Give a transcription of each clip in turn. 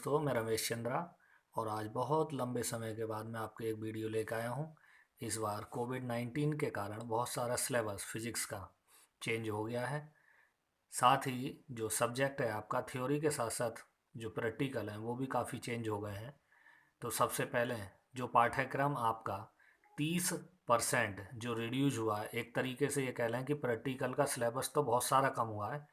दोस्तों, मैं रमेश चंद्रा और आज बहुत लंबे समय के बाद मैं आपको एक वीडियो लेकर आया हूँ। इस बार कोविड-19 के कारण बहुत सारा सिलेबस फिजिक्स का चेंज हो गया है। साथ ही जो सब्जेक्ट है आपका थ्योरी के साथ साथ जो प्रैक्टिकल है वो भी काफ़ी चेंज हो गए हैं। तो सबसे पहले जो पाठ्यक्रम आपका 30% जो रिड्यूज हुआ है, एक तरीके से ये कह लें कि प्रैक्टिकल का सिलेबस तो बहुत सारा कम हुआ है।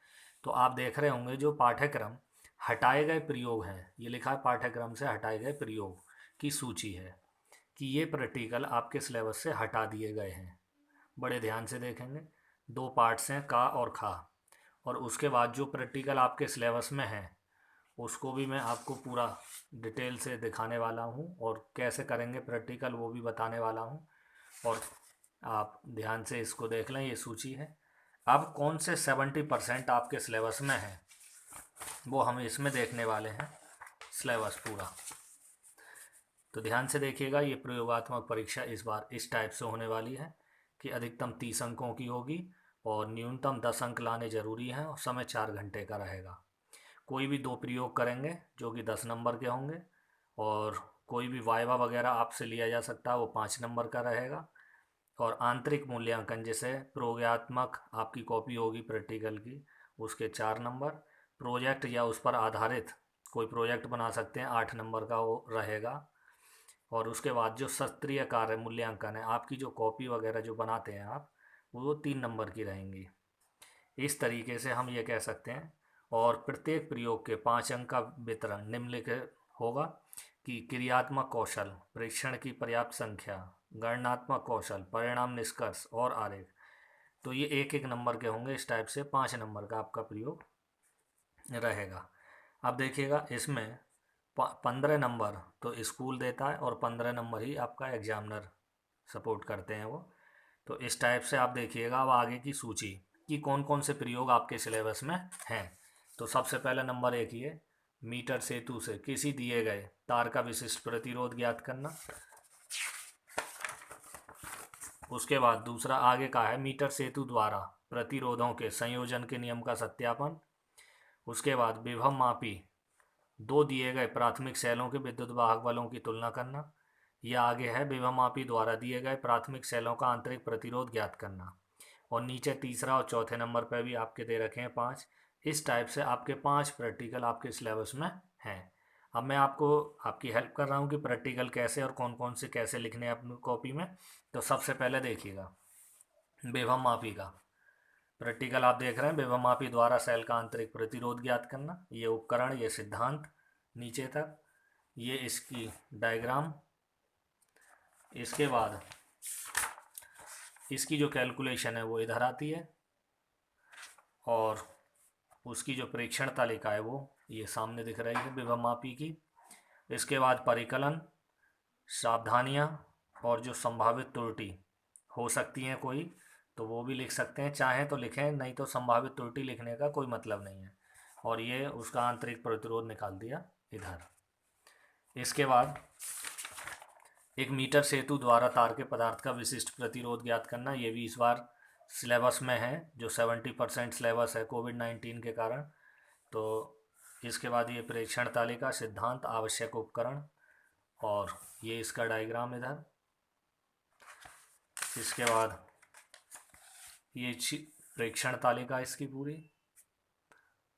तो आप देख रहे होंगे जो पाठ्यक्रम हटाए गए प्रयोग हैं, ये लिखा है पाठ्यक्रम से हटाए गए प्रयोग की सूची है कि ये प्रैक्टिकल आपके सिलेबस से हटा दिए गए हैं। बड़े ध्यान से देखेंगे, दो पार्ट्स हैं का और खा, और उसके बाद जो प्रैक्टिकल आपके सिलेबस में है उसको भी मैं आपको पूरा डिटेल से दिखाने वाला हूँ और कैसे करेंगे प्रैक्टिकल वो भी बताने वाला हूँ। और आप ध्यान से इसको देख लें, ये सूची है। अब कौन से 70% आपके सिलेबस में है वो हम इसमें देखने वाले हैं, सिलेबस पूरा। तो ध्यान से देखिएगा, ये प्रयोगात्मक परीक्षा इस बार इस टाइप से होने वाली है कि अधिकतम 30 अंकों की होगी और न्यूनतम 10 अंक लाने ज़रूरी हैं और समय 4 घंटे का रहेगा। कोई भी दो प्रयोग करेंगे जो कि 10 नंबर के होंगे, और कोई भी वाइवा वगैरह आपसे लिया जा सकता है वो 5 नंबर का रहेगा। और आंतरिक मूल्यांकन जैसे प्रयोगात्मक आपकी कॉपी होगी प्रैक्टिकल की, उसके 4 नंबर। प्रोजेक्ट या उस पर आधारित कोई प्रोजेक्ट बना सकते हैं, 8 नंबर का वो रहेगा। और उसके बाद जो सत्रीय कार्य मूल्यांकन है, आपकी जो कॉपी वगैरह जो बनाते हैं आप, वो 3 नंबर की रहेंगी। इस तरीके से हम ये कह सकते हैं। और प्रत्येक प्रयोग के 5 अंक का वितरण निम्नलिखित होगा कि क्रियात्मक कौशल, परीक्षण की पर्याप्त संख्या, गणनात्मक कौशल, परिणाम, निष्कर्ष और आरेख। तो ये एक एक नंबर के होंगे। इस टाइप से 5 नंबर का आपका प्रयोग रहेगा। अब देखिएगा, इसमें 15 नंबर तो स्कूल देता है और 15 नंबर ही आपका एग्जामिनर सपोर्ट करते हैं वो। तो इस टाइप से आप देखिएगा अब आगे की सूची कि कौन कौन से प्रयोग आपके सिलेबस में हैं। तो सबसे पहले नंबर 1 ये मीटर सेतु से किसी दिए गए तार का विशिष्ट प्रतिरोध ज्ञात करना। उसके बाद दूसरा आगे का है मीटर सेतु द्वारा प्रतिरोधों के संयोजन के नियम का सत्यापन। उसके बाद विभव मापी दो दिए गए प्राथमिक सेलों के विद्युत वाहक बलों की तुलना करना। यह आगे है विभव मापी द्वारा दिए गए प्राथमिक सेलों का आंतरिक प्रतिरोध ज्ञात करना। और नीचे तीसरा और चौथे नंबर पर भी आपके दे रखे हैं 5। इस टाइप से आपके 5 प्रैक्टिकल आपके सिलेबस में हैं। अब मैं आपको आपकी हेल्प कर रहा हूँ कि प्रैक्टिकल कैसे और कौन कौन से कैसे लिखने हैं अपनी कॉपी में। तो सबसे पहले देखिएगा, विभव मापी का प्रैक्टिकल आप देख रहे हैं। विभव मापी द्वारा सेल का आंतरिक प्रतिरोध ज्ञात करना, ये उपकरण, ये सिद्धांत नीचे तक, ये इसकी डायग्राम। इसके बाद इसकी जो कैलकुलेशन है वो इधर आती है, और उसकी जो परीक्षण तालिका है वो ये सामने दिख रही है विभव मापी की। इसके बाद परिकलन, सावधानियाँ और जो संभावित त्रुटि हो सकती हैं कोई, तो वो भी लिख सकते हैं, चाहें तो लिखें, नहीं तो संभावित त्रुटि लिखने का कोई मतलब नहीं है। और ये उसका आंतरिक प्रतिरोध निकाल दिया इधर। इसके बाद एक मीटर सेतु द्वारा तार के पदार्थ का विशिष्ट प्रतिरोध ज्ञात करना, ये भी इस बार सिलेबस में है, जो 70% सिलेबस है कोविड-19 के कारण। तो इसके बाद ये प्रेक्षण तालिका, सिद्धांत, आवश्यक उपकरण, और ये इसका डायग्राम इधर। इसके बाद ये प्रेक्षण तालिका इसकी पूरी,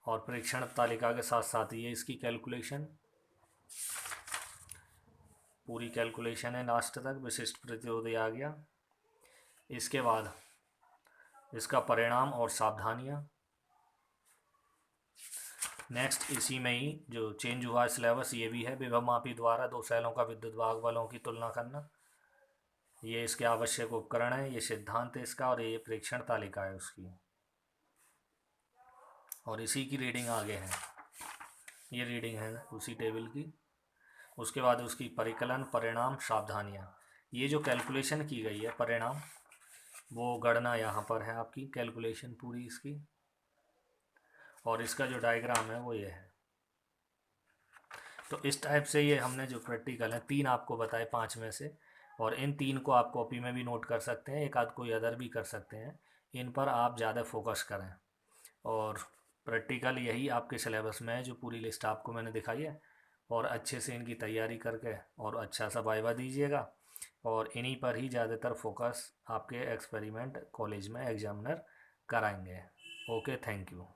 और प्रेक्षण तालिका के साथ साथ ये इसकी कैलकुलेशन, पूरी कैलकुलेशन है लास्ट तक, विशिष्ट प्रतिरोध आ गया। इसके बाद इसका परिणाम और सावधानियाँ। नेक्स्ट इसी में ही जो चेंज हुआ है सिलेबस, ये भी है विभव मापी द्वारा दो सेलों का विद्युत वाहक बलों की तुलना करना। ये इसके आवश्यक उपकरण है, ये सिद्धांत है इसका, और ये प्रेक्षण तालिका है उसकी, और इसी की रीडिंग आगे है, ये रीडिंग है उसी टेबल की। उसके बाद उसकी परिकलन, परिणाम, सावधानियाँ। ये जो कैलकुलेशन की गई है परिणाम, वो गणना यहाँ पर है आपकी, कैलकुलेशन पूरी इसकी, और इसका जो डायग्राम है वो ये है। तो इस टाइप से ये हमने जो प्रैक्टिकल है 3 आपको बताए 5 में से, और इन 3 को आप कॉपी में भी नोट कर सकते हैं, एक आध कोई अदर भी कर सकते हैं। इन पर आप ज़्यादा फोकस करें, और प्रैक्टिकल यही आपके सिलेबस में है, जो पूरी लिस्ट आपको मैंने दिखाई है और अच्छे से इनकी तैयारी करके और अच्छा सा वाइवा दीजिएगा, और इन्हीं पर ही ज़्यादातर फोकस आपके एक्सपेरिमेंट कॉलेज में एग्जामिनर कराएंगे। Okay, thank you.